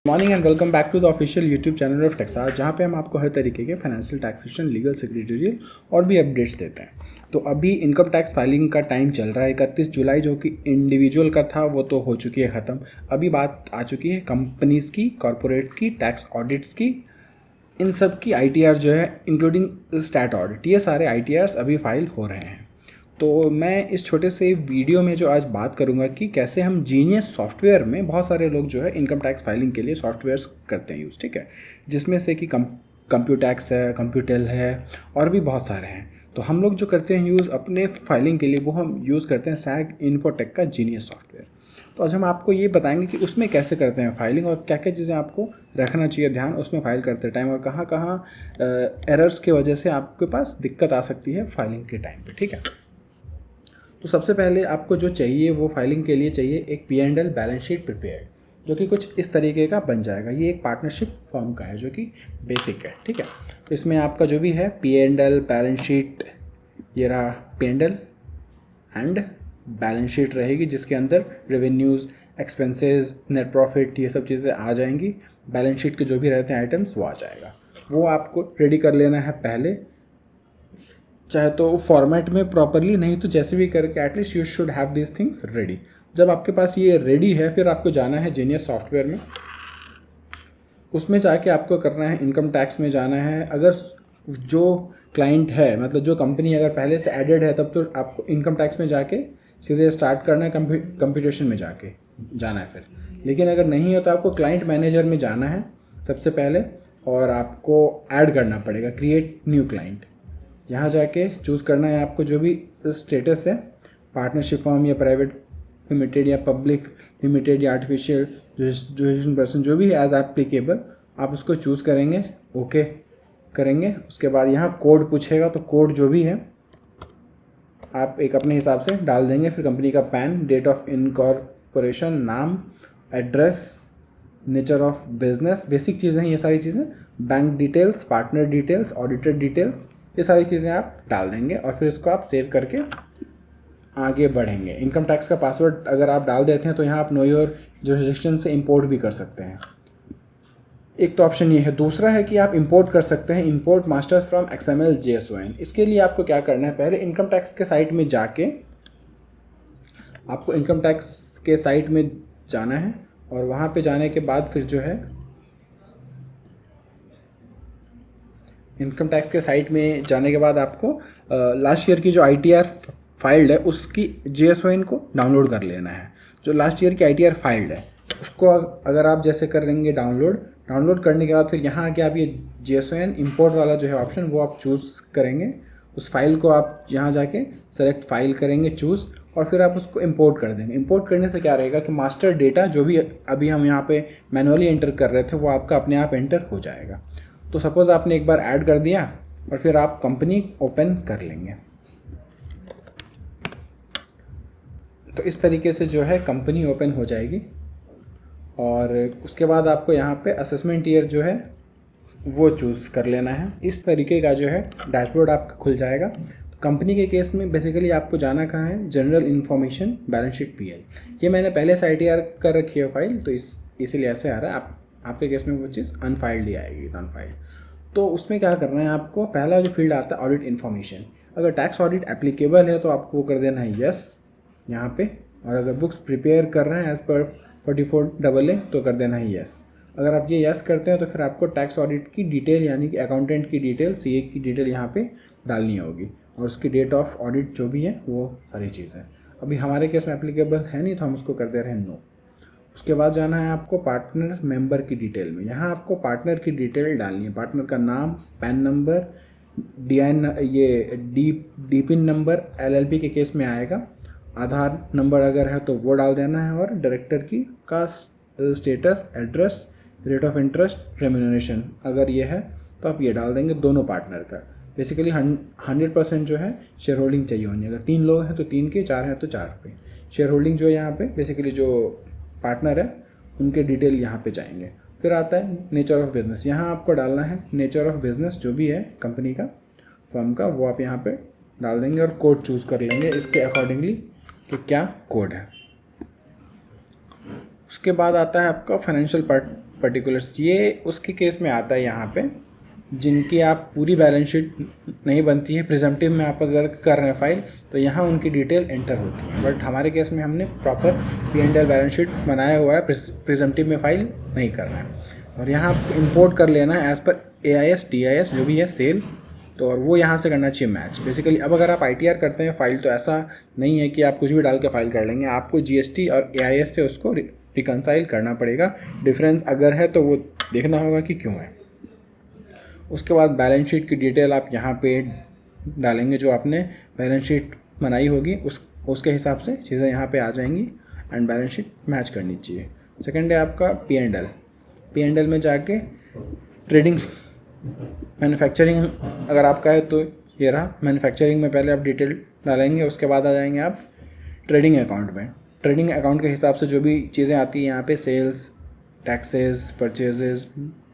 Morning and welcome back to the official YouTube channel of Texas, जहाँ पे हम आपको हर तरीके के फाइनेंशियल टैक्सेशन, लीगल, सेक्रेटरियल और भी अपडेट्स देते हैं। तो अभी इनकम टैक्स फाइलिंग का टाइम चल रहा है 31 जुलाई, जो कि इंडिविजुअल का था वो तो हो चुकी है ख़त्म। अभी बात आ चुकी है कंपनीज़ की, कॉरपोरेट्स की, टैक्स ऑडिट्स की, इन सब की ITR जो है इंक्लूडिंग स्टैट ऑडिट, ये सारे ITRs अभी फाइल हो रहे हैं। तो मैं इस छोटे से वीडियो में जो आज बात करूंगा कि कैसे हम जीनियस सॉफ्टवेयर में, बहुत सारे लोग जो है इनकम टैक्स फाइलिंग के लिए सॉफ्टवेयर्स करते हैं यूज़, ठीक है, जिसमें से कि कंप्यूटैक्स है, कंप्यूटेल है और भी बहुत सारे हैं। तो हम लोग जो करते हैं यूज़ अपने फाइलिंग के लिए, वो हम यूज़ करते हैं सैग इन्फोटेक का जीनियस सॉफ्टवेयर। तो आज हम आपको ये बताएंगे कि उसमें कैसे करते हैं फाइलिंग और क्या क्या चीज़ें आपको रखना चाहिए ध्यान उसमें फाइल करते टाइम, और कहाँ कहाँ एरर्स की वजह से आपके पास दिक्कत आ सकती है फाइलिंग के टाइम पे, ठीक है। तो सबसे पहले आपको जो चाहिए वो फाइलिंग के लिए चाहिए एक P&L बैलेंस शीट प्रिपेयर्ड, जो कि कुछ इस तरीके का बन जाएगा। ये एक पार्टनरशिप फर्म का है जो कि बेसिक है, ठीक है। तो इसमें आपका जो भी है P&L बैलेंस शीट, ये रहा P&L एंड बैलेंस शीट रहेगी, जिसके अंदर रेवेन्यूज़, एक्सपेंसेस, नेट प्रॉफिट, ये सब चीज़ें आ जाएंगी। बैलेंस शीट के जो भी रहते हैं आइटम्स वो आ जाएगा। वो आपको रेडी कर लेना है पहले, चाहे तो फॉर्मेट में प्रॉपरली, नहीं तो जैसे भी करके at least you should have this things ready. जब आपके पास ये रेडी है, फिर आपको जाना है जीनियस सॉफ्टवेयर में। उसमें जाके आपको करना है इनकम टैक्स में जाना है। अगर जो क्लाइंट है, मतलब जो कंपनी अगर पहले से एडेड है, तब तो आपको इनकम टैक्स में जाके सीधे स्टार्ट करना है, कंप्यूटेशन में जाके जाना है फिर। लेकिन अगर नहीं है तो आपको क्लाइंट मैनेजर में जाना है सबसे पहले, और आपको ऐड करना पड़ेगा क्रिएट न्यू क्लाइंट। यहाँ जाके चूज़ करना है आपको जो भी स्टेटस है, पार्टनरशिप फॉर्म या प्राइवेट लिमिटेड या पब्लिक लिमिटेड या आर्टिफिशियल जुरिडिक्शन पर्सन, जो भी है एज एप्लीकेबल, आप उसको चूज़ करेंगे, ओके करेंगे। उसके बाद यहाँ कोड पूछेगा, तो कोड जो भी है आप एक अपने हिसाब से डाल देंगे। फिर कंपनी का पैन, डेट ऑफ इनकॉर्पोरेशन, नाम, address, nature of business, basic चीज़ें हैं ये सारी चीज़ें, bank details, partner details, auditor details, ये सारी चीज़ें आप डाल देंगे और फिर इसको आप सेव करके आगे बढ़ेंगे। इनकम टैक्स का पासवर्ड अगर आप डाल देते हैं तो यहाँ आप नो योर जुरिडिक्शन से इंपोर्ट भी कर सकते हैं। एक तो ऑप्शन ये है। दूसरा है कि आप इंपोर्ट कर सकते हैं, import masters from XML JSON। इसके लिए आपको क्या करना है, पहले इनकम टैक्स के साइट में जाके आपको इनकम टैक्स के साइट में जाना है, और वहाँ पे जाने के बाद फिर जो है इनकम टैक्स के साइट में जाने के बाद आपको लास्ट ईयर की जो ITR फाइल्ड है उसकी JSON को डाउनलोड कर लेना है। जो लास्ट ईयर की ITR फाइल्ड है उसको अगर आप जैसे कर लेंगे डाउनलोड करने के बाद फिर यहाँ आके आप ये JSON इंपोर्ट वाला जो है ऑप्शन वो आप चूज़ करेंगे। उस फाइल को आप यहाँ जाके सेलेक्ट फाइल करेंगे, चूज़, और फिर आप उसको इंपोर्ट कर देंगे। इंपोर्ट करने से क्या रहेगा कि मास्टर डेटा जो भी अभी हम यहाँ पे मैनुअली एंटर कर रहे थे वो आपका अपने आप एंटर हो जाएगा। तो सपोज़ आपने एक बार ऐड कर दिया और फिर आप कंपनी ओपन कर लेंगे, तो इस तरीके से जो है कंपनी ओपन हो जाएगी। और उसके बाद आपको यहाँ पे असेसमेंट ईयर जो है वो चूज़ कर लेना है। इस तरीके का जो है डैशबोर्ड आपका खुल जाएगा। तो कंपनी के केस में बेसिकली आपको जाना कहाँ है, general information, balance sheet, PL। ये मैंने पहले से ITR कर रखी है फाइल, तो इसीलिए ऐसे आ रहा है। आपके केस में वो चीज़ अनफाइल्ड ही आएगी, नॉन फाइल्ड। तो उसमें क्या करना है आपको, पहला जो फील्ड आता है ऑडिट इन्फॉर्मेशन। अगर टैक्स ऑडिट एप्लीकेबल है तो आपको वो कर देना है यस यहाँ पे, और अगर बुक्स प्रिपेयर कर रहे हैं एज़ पर 44AA तो कर देना है यस। अगर आप ये यस करते हैं तो फिर आपको टैक्स ऑडिट की डिटेल, यानी कि अकाउंटेंट की डिटेल, CA की डिटेल यहाँ पे डालनी होगी, और उसकी डेट ऑफ ऑडिट जो भी है वो सारी चीज़ें। अभी हमारे केस में एप्लीकेबल है नहीं तो हम उसको कर दे रहे हैं नो। उसके बाद जाना है आपको पार्टनर मेंबर की डिटेल में। यहाँ आपको पार्टनर की डिटेल डालनी है, पार्टनर का नाम, pan number, D pin number LLP के केस में आएगा, आधार नंबर अगर है तो वो डाल देना है, और डायरेक्टर की का status, address, rate of interest, remuneration अगर ये है तो आप ये डाल देंगे दोनों पार्टनर का। बेसिकली 100% जो है शेयर होल्डिंग चाहिए होनी। अगर 3 लोग हैं तो 3 के, 4 हैं तो 4 पे शेयर होल्डिंग जो है। यहाँ पे बेसिकली जो पार्टनर है उनके डिटेल यहाँ पे जाएंगे। फिर आता है नेचर ऑफ बिज़नेस। यहाँ आपको डालना है नेचर ऑफ बिज़नेस जो भी है कंपनी का, फर्म का, वो आप यहाँ पे डाल देंगे और कोड चूज़ कर लेंगे इसके अकॉर्डिंगली कि क्या कोड है। उसके बाद आता है आपका फाइनेंशियल पर्टिकुलर्स, ये उसके केस में आता है यहाँ पे जिनकी आप पूरी बैलेंस शीट नहीं बनती है। प्रिजम्पटिव में आप अगर कर रहे हैं फाइल तो यहाँ उनकी डिटेल एंटर होती है, बट हमारे केस में हमने प्रॉपर P&L बैलेंस शीट बनाया हुआ है, प्रिजम्पटिव में फाइल नहीं करना है। और यहाँ इंपोर्ट कर लेना है एज़ पर AIS TIS जो भी है सेल, तो और वो यहाँ से करना चाहिए मैच बेसिकली। अब अगर आप ITR करते हैं फाइल तो ऐसा नहीं है कि आप कुछ भी डाल के फाइल कर लेंगे, आपको GST और AIS से उसको रिकनसाइल करना पड़ेगा। डिफरेंस अगर है तो वो देखना होगा कि क्यों है। उसके बाद बैलेंस शीट की डिटेल आप यहाँ पे डालेंगे, जो आपने बैलेंस शीट बनाई होगी उसके हिसाब से चीज़ें यहाँ पे आ जाएंगी एंड बैलेंस शीट मैच करनी चाहिए। सेकंड है आपका P&L में जाके ट्रेडिंग मैन्युफैक्चरिंग अगर आपका है तो ये रहा। मैन्युफैक्चरिंग में पहले आप डिटेल डालेंगे, उसके बाद आ जाएंगे आप ट्रेडिंग अकाउंट में। ट्रेडिंग अकाउंट के हिसाब से जो भी चीज़ें आती हैं यहाँ पे sales, taxes, purchases,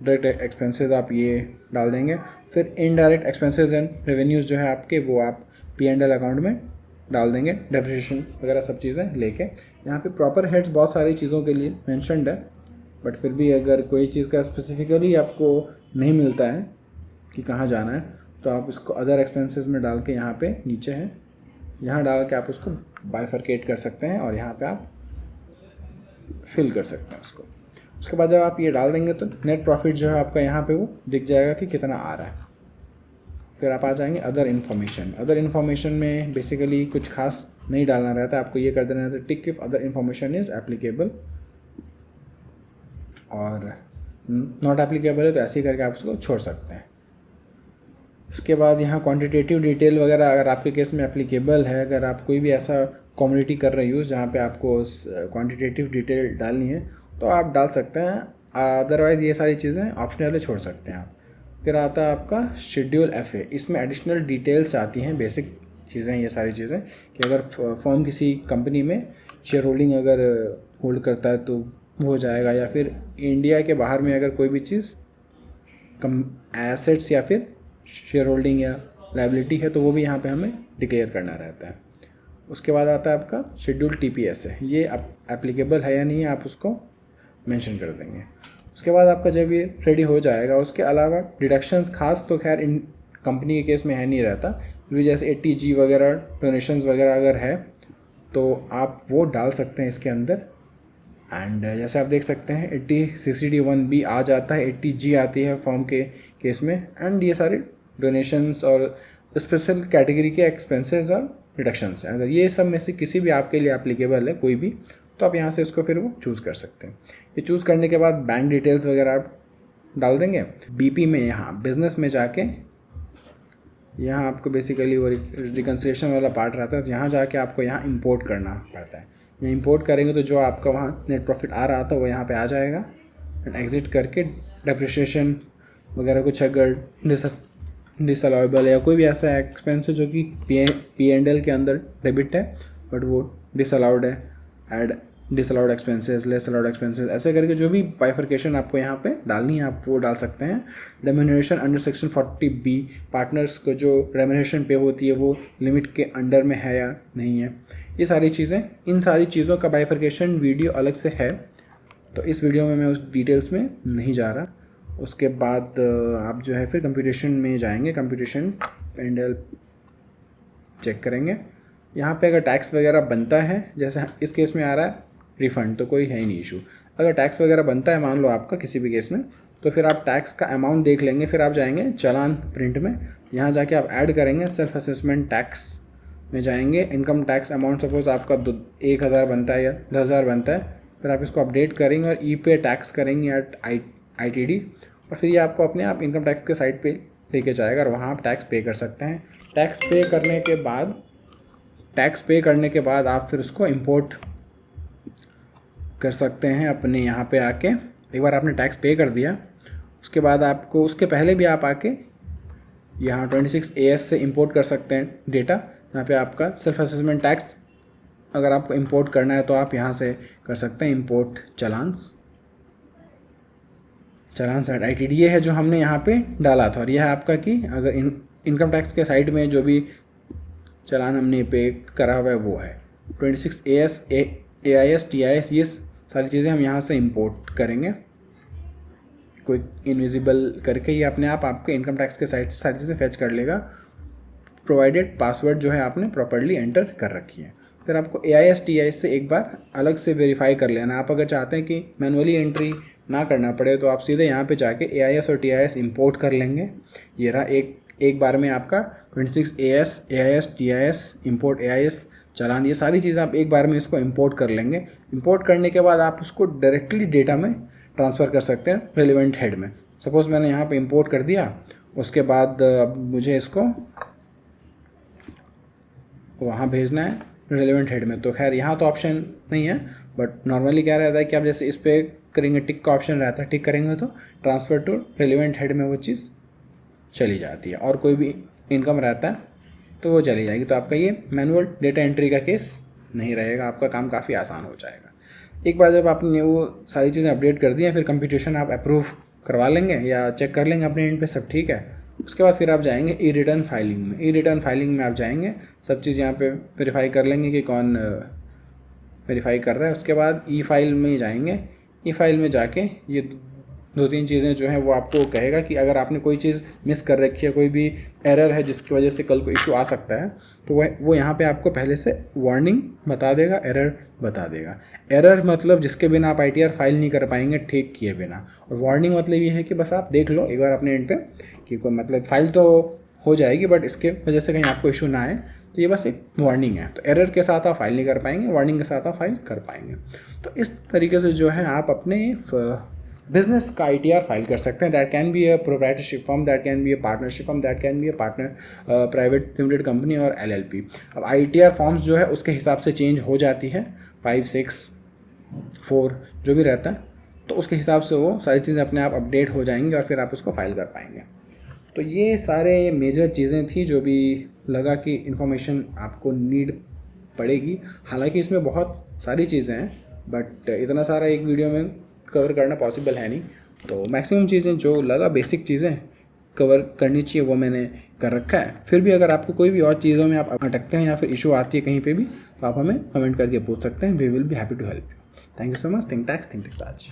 direct expenses आप ये डाल देंगे। फिर इनडायरेक्ट एक्सपेंसेस एंड रेवेन्यूज़ जो है आपके वो आप P&L अकाउंट में डाल देंगे, डेप्रिसिएशन वगैरह सब चीज़ें लेके। यहाँ पे प्रॉपर हेड्स बहुत सारी चीज़ों के लिए मेंशन्ड है, बट फिर भी अगर कोई चीज़ का स्पेसिफिकली आपको नहीं मिलता है कि कहाँ जाना है तो आप इसको अदर एक्सपेंसेस में डाल के यहाँ पे नीचे है, यहाँ डाल के आप उसको बाइफरकेट कर सकते हैं और यहाँ पे आप फिल कर सकते हैं उसको। उसके बाद जब आप ये डाल देंगे तो नेट प्रॉफिट जो है आपका यहाँ पे वो दिख जाएगा कि कितना आ रहा है। फिर आप आ जाएंगे अदर इन्फॉर्मेशन में बेसिकली कुछ खास नहीं डालना रहता है, आपको ये कर देना रहता है टिक if other information is applicable, और नॉट एप्लीकेबल है तो ऐसे ही करके आप उसको छोड़ सकते हैं। उसके बाद यहाँ क्वांटिटेटिव डिटेल वगैरह अगर आपके केस में एप्लीकेबल है, अगर आप कोई भी ऐसा कम्युनिटी कर रहे हैं यूज़ जहाँ पे आपको क्वांटिटेटिव डिटेल डालनी है तो आप डाल सकते हैं, अदरवाइज़ ये सारी चीज़ें ऑप्शनल छोड़ सकते हैं आप। फिर आता है आपका शेड्यूल FA, इसमें एडिशनल डिटेल्स आती हैं, बेसिक चीज़ें ये सारी चीज़ें कि अगर फर्म किसी कंपनी में शेयर होल्डिंग अगर होल्ड करता है तो वो हो जाएगा, या फिर इंडिया के बाहर में अगर कोई भी चीज़ कम एसेट्स या फिर शेयर होल्डिंग या लायबिलिटी है तो वो भी यहाँ पे हमें डिक्लेयर करना रहता है। उसके बाद आता है आपका शेड्यूल TPS है, ये एप्लीकेबल है या नहीं है आप उसको मेंशन कर देंगे। उसके बाद आपका जब ये रेडी हो जाएगा, उसके अलावा डिडक्शंस खास तो खैर इन कंपनी के केस में है नहीं रहता, फिर जैसे 80G वगैरह डोनेशंस वगैरह अगर है तो आप वो डाल सकते हैं इसके अंदर। एंड जैसे आप देख सकते हैं 80CCD1B आ जाता है, 80G आती है फॉर्म के केस में, एंड ये सारे डोनेशंस और स्पेशल कैटेगरी के एक्सपेंसेस और रिडक्शंस हैं। अगर ये सब में से किसी भी आपके लिए एप्लीकेबल है कोई भी तो आप यहाँ से इसको फिर वो चूज़ कर सकते हैं। ये चूज़ करने के बाद बैंक डिटेल्स वगैरह आप डाल देंगे। BP में यहाँ बिज़नेस में जाके यहाँ आपको बेसिकली वो रिकन्सिलिएशन वाला पार्ट रहता है, तो यहाँ जाके आपको यहाँ इंपोर्ट करना पड़ता है। ये इंपोर्ट करेंगे तो जो आपका वहाँ नेट प्रॉफिट आ रहा था वो यहाँ पे आ जाएगा, एंड एग्जिट करके डेप्रिसिएशन वगैरह कुछ अगर डिसअलाउएबल है या कोई भी ऐसा एक्सपेंस है जो कि P&L के अंदर डेबिट है बट वो डिसअलाउड है, add disallowed expenses, less allowed expenses, ऐसे करके जो भी बाइफरकेशन आपको यहाँ पे डालनी है आप वो डाल सकते हैं। Remuneration under section 40B, partners को जो रेम्यूनरेशन पे होती है वो लिमिट के अंडर में है या नहीं है, ये सारी चीज़ें, इन सारी चीज़ों का बाइफरकेशन वीडियो अलग से है, तो इस वीडियो में मैं उस डिटेल्स में नहीं जा रहा। उसके बाद आप जो है फिर कंप्यूटेशन में जाएंगे, कंप्यूटेशन P&L चेक करेंगे। यहाँ पे अगर टैक्स वगैरह बनता है, जैसे इस केस में आ रहा है रिफ़ंड, तो कोई है ही नहीं इशू। अगर टैक्स वगैरह बनता है मान लो आपका किसी भी केस में, तो फिर आप टैक्स का अमाउंट देख लेंगे, फिर आप जाएंगे चालान प्रिंट में, यहाँ जाके आप ऐड करेंगे सेल्फ असेसमेंट टैक्स में जाएंगे। इनकम टैक्स अमाउंट सपोज आपका 1000 बनता है या 10,000 बनता है, फिर आप इसको अपडेट करेंगे और पे टैक्स करेंगे एट ITD, और फिर ये आपको अपने आप इनकम टैक्स के साइट पे लेके जाएगा और वहाँ आप टैक्स पे कर सकते हैं। टैक्स पे करने के बाद आप फिर उसको इंपोर्ट कर सकते हैं अपने यहाँ पे आके। एक बार आपने टैक्स पे कर दिया उसके बाद आपको उसके पहले भी आप आके यहाँ 26AS से इंपोर्ट कर सकते हैं डेटा। यहाँ पे आपका सेल्फ असेसमेंट टैक्स अगर आपको इंपोर्ट करना है तो आप यहाँ से कर सकते हैं इंपोर्ट चलान्स एट ITD, ये है जो हमने यहाँ पे डाला था। और यह है आपका कि अगर इनकम टैक्स के साइड में जो भी चलान हमने पे करा हुआ है वो है 26AS AIS TIS, ये सारी चीज़ें हम यहाँ से इंपोर्ट करेंगे। क्विक इनविजिबल करके ये अपने आप आपके इनकम टैक्स के साइट से सारी चीज़ें फेच कर लेगा, प्रोवाइडेड पासवर्ड जो है आपने प्रॉपर्ली एंटर कर रखी है। फिर आपको AIS TIS से एक बार अलग से वेरीफाई कर लेना। आप अगर चाहते हैं कि मैनुअली एंट्री ना करना पड़े तो आप सीधे यहाँ पे जाके AIS और TIS इंपोर्ट कर लेंगे। ये रहा एक बार में आपका 26 AIS TIS इंपोर्ट AIS चालान, ये सारी चीज़ें आप एक बार में इसको इंपोर्ट कर लेंगे। इंपोर्ट करने के बाद आप उसको डायरेक्टली डेटा में ट्रांसफ़र कर सकते हैं रेलिवेंट हेड में। सपोज़ मैंने यहाँ पे इंपोर्ट कर दिया, उसके बाद अब मुझे इसको वहाँ भेजना है रेलिवेंट हेड में। तो खैर यहाँ तो ऑप्शन नहीं है, बट नॉर्मली क्या रहता है कि आप जैसे इस पर करेंगे, टिक का ऑप्शन रहता है, टिक करेंगे तो ट्रांसफ़र टू रेलिवेंट हेड में वो चीज़ चली जाती है, और कोई भी इनकम रहता है तो वो चली जाएगी। तो आपका ये मैनुअल डेटा एंट्री का केस नहीं रहेगा, आपका काम काफ़ी आसान हो जाएगा। एक बार जब आपने वो सारी चीज़ें अपडेट कर दी हैं, फिर कंप्यूटेशन आप अप्रूव करवा लेंगे या चेक कर लेंगे अपने एंड पे सब ठीक है। उसके बाद फिर आप जाएंगे ई रिटर्न फाइलिंग में। ई रिटर्न फाइलिंग में आप जाएंगे, सब चीज़ यहाँ पे वेरीफाई कर लेंगे कि कौन वेरीफाई कर रहा है। उसके बाद ई फाइल में जाएंगे। ई फाइल में जाके ये 2-3 चीज़ें जो हैं वो आपको कहेगा कि अगर आपने कोई चीज़ मिस कर रखी है, कोई भी एरर है जिसकी वजह से कल को इशू आ सकता है, तो वो यहाँ पे आपको पहले से वार्निंग बता देगा, एरर बता देगा। एरर मतलब जिसके बिना आप ITR फाइल नहीं कर पाएंगे ठीक किए बिना, और वार्निंग मतलब ये है कि बस आप देख लो एक बार अपने एंड पे कि कोई मतलब फाइल तो हो जाएगी बट इसके वजह से कहीं आपको इशू ना आए, तो ये बस एक वार्निंग है। तो एरर के साथ आप फाइल नहीं कर पाएंगे, वार्निंग के साथ आप फाइल कर पाएंगे। तो इस तरीके से जो है आप अपने बिजनेस का ITR फाइल कर सकते हैं। That can be a proprietorship firm, that can be a partnership firm, that can be a partner private limited company और LLP। अब ITR फॉर्म्स जो है उसके हिसाब से चेंज हो जाती है, 5, 6, 4 जो भी रहता है, तो उसके हिसाब से वो सारी चीज़ें अपने आप अपडेट हो जाएंगी और फिर आप उसको फाइल कर पाएंगे। तो ये सारे मेजर चीज़ें थी जो भी लगा कि इन्फॉर्मेशन आपको नीड पड़ेगी। हालांकि इसमें बहुत सारी चीज़ें हैं, बट इतना सारा एक वीडियो में कवर करना पॉसिबल है नहीं, तो मैक्सिमम चीज़ें जो लगा बेसिक चीज़ें कवर करनी चाहिए वो मैंने कर रखा है। फिर भी अगर आपको कोई भी और चीज़ों में आप अटकते हैं या फिर इशू आती है कहीं पे भी, तो आप हमें कमेंट करके पूछ सकते हैं। We will be happy to help you. Thank you so much. Think tax आज।